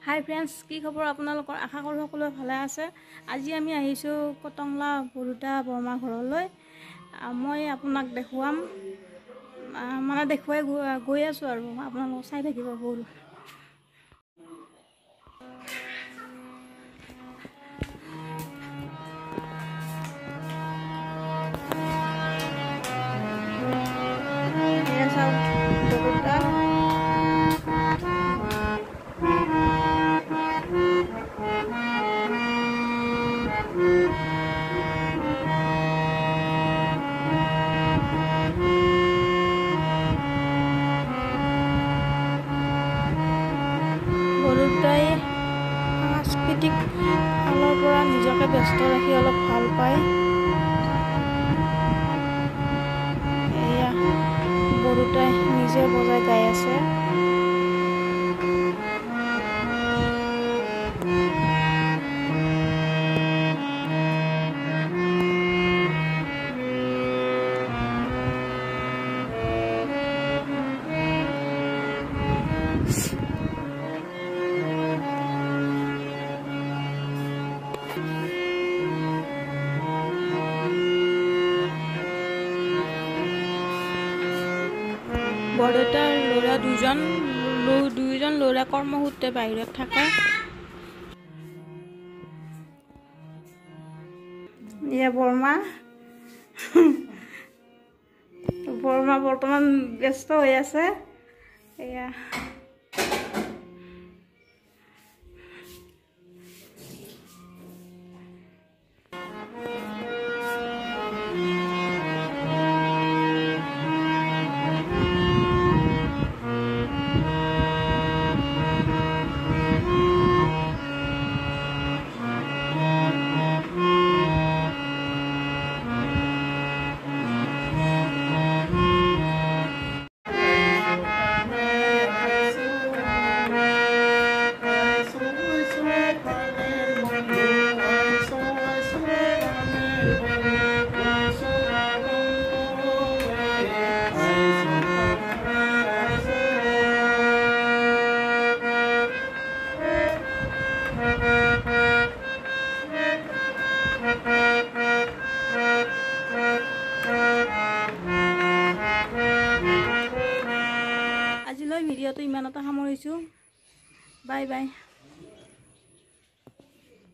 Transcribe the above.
হাই friends, কি খবৰ আপোনালোকৰ? আশা কৰোঁ সকলোৱে ভালে আছে। আজি আমি আহিছোঁ কটংলা বৰুটা বৰমা ঘৰলৈ। মই আপোনাক দেখুৱাম, দেখুৱাই গৈ আছোঁ আৰু আপোনালোক চাই থাকিব। বৰু বৰুটা বৰুটাই সাংস্কৃতিক ফালৰ পৰা নিজকে ব্যস্ত ৰাখি অলপ ভাল পায়। এয়া বৰুটাই নিজে বজাই গাই আছে। বৰদেউতাৰ ল'ৰা দুইজন ল'ৰা কৰ্মসূত্ৰে বাহিৰত থাকে। এয়া বৰমা বৰ্তমান ব্যস্ত হৈ আছে। এয়া আজিলৈ ভিডিঅ'টো ইমানতে সামৰিছোঁ। Bye bye.